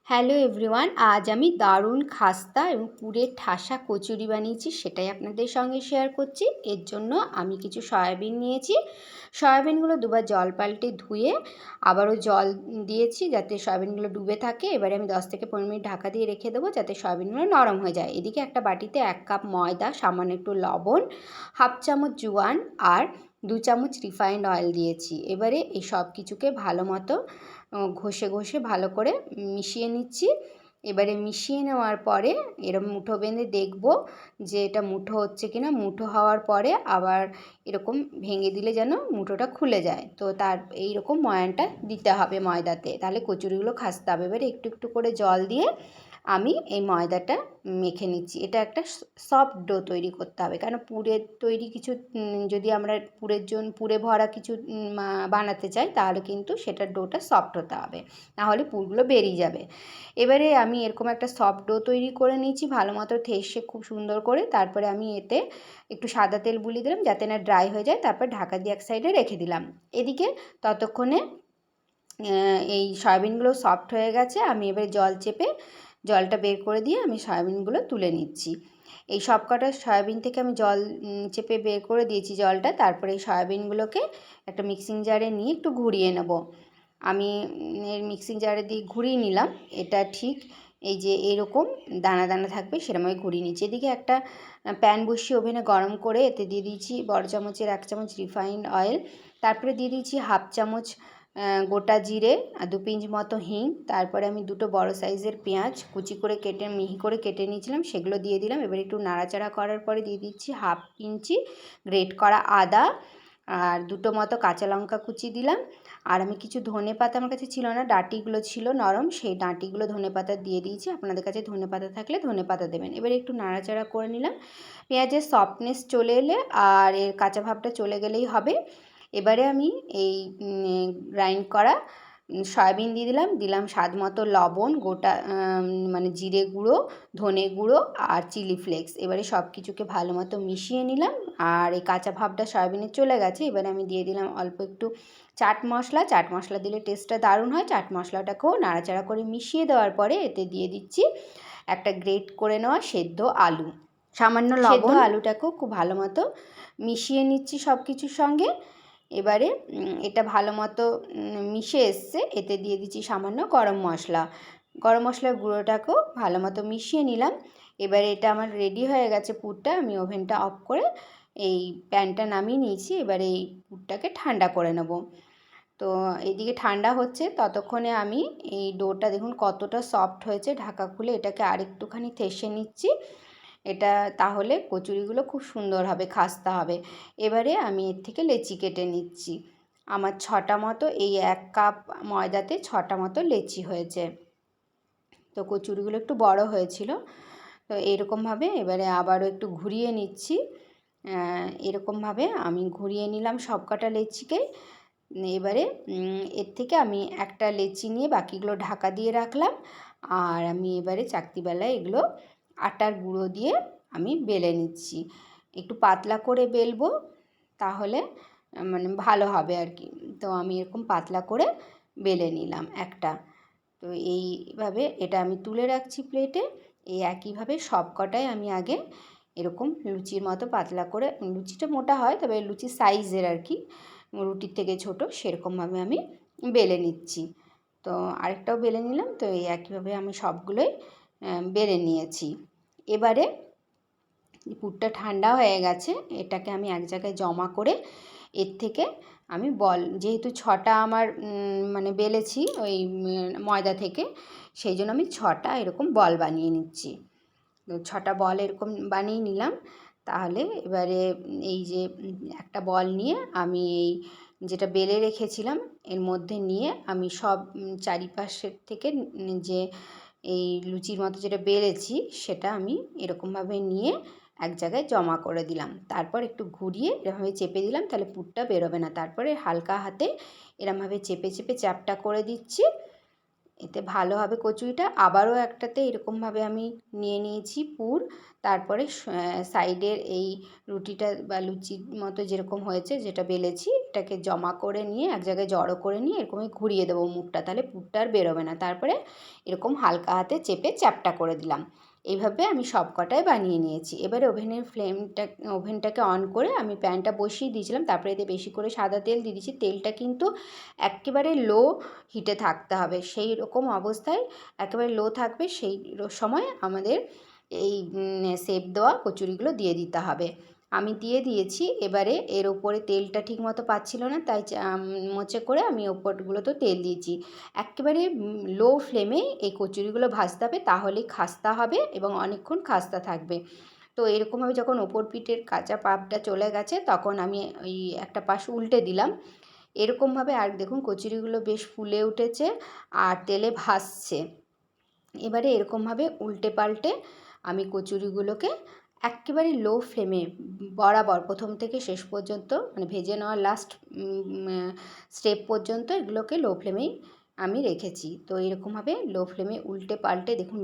Hello everyone, আজ আমি দারুণ খাস্তা এবং পুরের ঠাসা কচুরি বানিয়েছি, সেটাই আপনাদের সঙ্গে শেয়ার করছি। এর জন্য আমি কিছু সয়াবিন নিয়েছি। সয়াবিনগুলো দুবার জল পাল্টে ধুয়ে আবারও জল দিয়েছি যাতে সয়াবিনগুলো ডুবে থাকে। এবারে আমি 10 থেকে 15 মিনিট ঢাকা দিয়ে রেখে দেবো যাতে সয়াবিনগুলো নরম হয়ে যায়। এদিকে একটা বাটিতে 1 কাপ ময়দা, সামান্য একটু লবণ, হাফ চামচ জোয়ান আর 2 চামচ রিফাইন্ড অয়েল দিয়েছি। এবারে এই সব কিছুকে ভালো মতো ঘষে ঘষে ভালো করে মিশিয়ে নিচ্ছি। এবারে মিশিয়ে নেওয়ার পরে এরকম মুঠো বেঁধে দেখব যে এটা মুঠো হচ্ছে কিনা। মুঠো হওয়ার পরে আবার এরকম ভেঙে দিলে যেন মুঠোটা খুলে যায়। তো তার এইরকম ময়ানটা দিতে হবে ময়দাতে, তাহলে কচুরিগুলো খাস্তে হবে। এবারে একটু একটু করে জল দিয়ে আমি এই ময়দাটা মেখে নিচ্ছি। এটা একটা সফট ডো তৈরি করতে হবে, কারণ পুরের তৈরি কিছু যদি আমরা পুরে ভরা কিছু বানাতে চাই তাহলে কিন্তু সেটার ডোটা সফট হতে হবে, নাহলে পুরগুলো বেরিয়ে যাবে। এবারে আমি এরকম একটা সফট ডো তৈরি করে নিয়েছি ভালো মতো ঠেসে খুব সুন্দর করে। তারপরে আমি এতে একটু সাদা তেল বুলিয়ে দিলাম যাতে না ড্রাই হয়ে যায়। তারপর ঢাকা দিয়ে এক সাইডে রেখে দিলাম। এদিকে ততক্ষণে এই সয়াবিনগুলো সফট হয়ে গেছে। আমি এবারে জল চেপে জলটা বের করে দিয়ে আমি সয়াবিনগুলো তুলে নিচ্ছি। এই সব কটা সয়াবিন থেকে আমি জল চেপে বের করে দিয়েছি জলটা। তারপরে এই সয়াবিনগুলোকে একটা মিক্সিং জারে নিয়ে একটু ঘুরিয়ে নেব। আমি এর মিক্সিং জারে দিয়ে ঘুরিয়ে নিলাম। এটা ঠিক এই যে এরকম দানা দানা থাকবে সেরকমই ঘুরিয়ে নিচ্ছি। এদিকে একটা প্যান বসিয়ে ওভেনে গরম করে এতে দিয়ে দিয়েছি বড় চামচের 1 চামচ রিফাইন্ড অয়েল। তারপরে দিয়ে দিয়েছি হাফ চামচ গোটা জিরে আর 2 পিঞ্চ মতো হিং। তারপরে আমি দুটো বড় সাইজের পেঁয়াজ কুচি করে কেটে মিহি করে কেটে নিয়েছিলাম, সেগুলো দিয়ে দিলাম। এবার একটু নাড়াচাড়া করার পরে দিয়ে দিচ্ছি হাফ ইঞ্চি গ্রেট করা আদা আর দুটো মতো কাঁচা লঙ্কা কুচি দিলাম। আর আমি কিছু ধনেপাতা, আমার কাছে ছিল না, ডাঁটিগুলো ছিল নরম, সেই ডাঁটিগুলো ধনেপাতা দিয়ে দিয়েছি। আপনাদের কাছে ধনেপাতা থাকলে ধনেপাতা দেবেন। এবার একটু নাড়াচাড়া করে নিলাম। পেঁয়াজের সফটনেস চলে এলে আর এর কাঁচা ভাবটা চলে গেলেই হবে। এবারে আমি এই গ্রাইন্ড করা সয়াবিন দিয়ে দিলাম স্বাদ মতো লবণ, গোটা মানে জিরে গুঁড়ো, ধনে গুঁড়ো আর চিলি ফ্লেক্স। এবারে সব কিছুকে ভালো মতো মিশিয়ে নিলাম আর এই কাঁচা ভাবটা সয়াবিনে চলে গেছে। এবারে আমি দিয়ে দিলাম অল্প একটু চাট মশলা দিলে টেস্টটা দারুণ হয়। চাট মশলাটাকেও নাড়াচাড়া করে মিশিয়ে দেওয়ার পরে এতে দিয়ে দিচ্ছি একটা গ্রেট করে নেওয়া সেদ্ধ আলু, সামান্য লবণ। সেদ্ধ আলুটাকেও খুব ভালো মতো মিশিয়ে নিচ্ছি সব কিছুর সঙ্গে। এবারে এটা ভালো মতো মিশে এসছে। এতে দিয়ে দিচ্ছি সামান্য গরম মশলার গুঁড়োটাকেও ভালো মতো মিশিয়ে নিলাম। এবারে এটা আমার রেডি হয়ে গেছে পুরটা। আমি ওভেনটা অফ করে এই প্যানটা নামিয়ে নিয়েছি। এবারে এই পুরটাকে ঠান্ডা করে নেব। তো এইদিকে ঠান্ডা হচ্ছে, ততক্ষণে আমি এই ডোটা দেখুন কতটা সফট হয়েছে। ঢাকা খুলে এটাকে আরেকটুখানি ঠেসে নিচ্ছি। এটা তাহলে কচুরিগুলো খুব সুন্দর হবে, খাস্তা হবে। এবারে আমি এর থেকে লেচি কেটে নিচ্ছি। আমার 6টা মতো, এই 1 কাপ ময়দাতে 6টা মতো লেচি হয়েছে। তো কচুরিগুলো একটু বড় হয়েছিল। তো এরকমভাবে এবারে আবারও একটু ঘুরিয়ে নিচ্ছি। এরকমভাবে আমি ঘুরিয়ে নিলাম সব কটা লেচিকে। এবারে এর থেকে আমি একটা লেচি নিয়ে বাকিগুলো ঢাকা দিয়ে রাখলাম। আর আমি এবারে চাকতি বেলায় এগুলো আটার গুঁড়ো দিয়ে আমি বেলে নিচ্ছি। একটু পাতলা করে বেলবো, তাহলে মানে ভালো হবে আর কি। তো আমি এরকম পাতলা করে বেলে নিলাম একটা। তো এইভাবে এটা আমি তুলে রাখছি প্লেটে। এই একইভাবে সব কটাই আমি আগে এরকম লুচির মতো পাতলা করে, লুচিটা মোটা হয় তবে লুচির সাইজের আর কি, রুটির থেকে ছোট, সেরকমভাবে আমি বেলে নিচ্ছি। তো আরেকটাও বেলে নিলাম। তো এই একইভাবে আমি সবগুলোই বেলে নিয়েছি। এবারে পুরটা ঠান্ডা হয়ে গেছে, এটাকে আমি এক জায়গায় জমা করে এর থেকে আমি বল, যেহেতু 6টা আমার মানে বেলেছি ওই ময়দা থেকে, সেই জন্য আমি 6টা এরকম বল বানিয়ে নিচ্ছি। তো 6টা বল এরকম বানিয়ে নিলাম। তাহলে এবারে এই যে একটা বল নিয়ে আমি এই যেটা বেলে রেখেছিলাম এর মধ্যে নিয়ে আমি সব চারিপাশের থেকে যে এই লুচির মতো যেটা বেলেছি সেটা আমি এরকমভাবে নিয়ে এক জায়গায় জমা করে দিলাম। তারপর একটু ঘুরিয়ে এরমভাবে চেপে দিলাম, তাহলে পুরটা বেরোবে না। তারপরে হালকা হাতে এরমভাবে চেপে চেপে চ্যাপটা করে দিচ্ছি, এতে ভালো হবে কচুরিটা। আবারও একটাতে এরকমভাবে আমি নিয়ে নিয়েছি পুর। তারপরে সাইডের এই রুটিটা বা লুচির মতো যেরকম হয়েছে যেটা বেলেছি তেলটাকে জমা করে নিয়ে এক জায়গায় জড়ো করে নিয়ে এরকমই ঘুরিয়ে দেবো মুখটা, তাহলে পুরটা আর বেরোবে না। তারপরে এরকম হালকা হাতে চেপে চ্যাপ্টা করে দিলাম। এইভাবে আমি সব কটাই বানিয়ে নিয়েছি। এবারে ওভেনটাকে অন করে আমি প্যানটা বসিয়ে দিয়েছিলাম, তারপরে এতে বেশি করে সাদা তেল দিয়ে দিয়েছি। তেলটা কিন্তু একেবারে লো হিটে থাকতে হবে, সেই রকম অবস্থায় একেবারে লো থাকবে, সেই সময় আমাদের এই শেপ দেওয়া কচুরিগুলো দিয়ে দিতে হবে। আমি দিয়ে দিয়েছি। এবারে এর ওপরে তেলটা ঠিকমতো পাচ্ছিল না, তাই চামচে করে আমি ওপরগুলোতেও তেল দিয়েছি। একেবারে লো ফ্লেমে এই কচুরিগুলো ভাজতে হবে, তাহলেই খাস্তা হবে এবং অনেকক্ষণ খাস্তা থাকবে। তো এরকমভাবে যখন ওপর পিঠের কাঁচা পাপটা চলে গেছে, তখন আমি ওই একটা পাশ উল্টে দিলাম। এরকমভাবে আর দেখুন কচুরিগুলো বেশ ফুলে উঠেছে আর তেলে ভাসছে। এবারে এরকমভাবে উল্টে পাল্টে আমি কচুরিগুলোকে একেবারে লো ফ্লেমে বরাবর প্রথম থেকে শেষ পর্যন্ত, মানে ভেজে নেওয়ার লাস্ট স্টেপ পর্যন্ত এগুলোকে লো ফ্লেমেই আমি রেখেছি। তো এরকমভাবে লো ফ্লেমে উল্টে পাল্টে দেখুন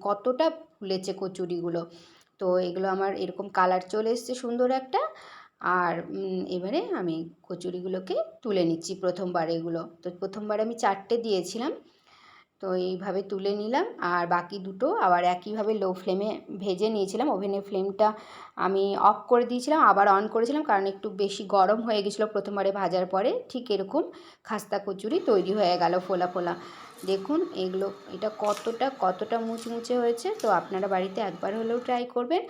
কতটা ফুলেছে কচুরিগুলো। তো এগুলো আমার এরকম কালার চলে এসছে সুন্দর একটা। আর এবারে আমি কচুরিগুলোকে তুলে নিচ্ছি প্রথমবার এগুলো। তো প্রথমবার আমি 4টে দিয়েছিলাম, তো এইভাবে তুলে নিলাম। আর বাকি দুটো আবার একইভাবে লো ফ্লেমে ভেজে নিয়েছিলাম। ওভেনের ফ্লেমটা আমি অফ করে দিয়েছিলাম, আবার অন করেছিলাম, কারণ একটু বেশি গরম হয়ে গেছিলো প্রথমবারে ভাজার পরে। ঠিক এরকম খাস্তা কচুরি তৈরি হয়ে গেল ফোলা ফোলা। দেখুন এটা কতটা মুচমুচে হয়েছে। তো আপনারা বাড়িতে একবার হলেও ট্রাই করবেন।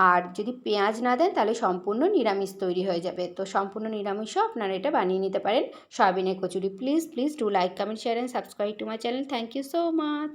আর যদি পেঁয়াজ না দেন তাহলে সম্পূর্ণ নিরামিষ তৈরি হয়ে যাবে। তো সম্পূর্ণ নিরামিষও আপনারা এটা বানিয়ে নিতে পারেন সয়াবিনের কচুরি। Please do like, comment, share and subscribe to my channel. Thank you so much.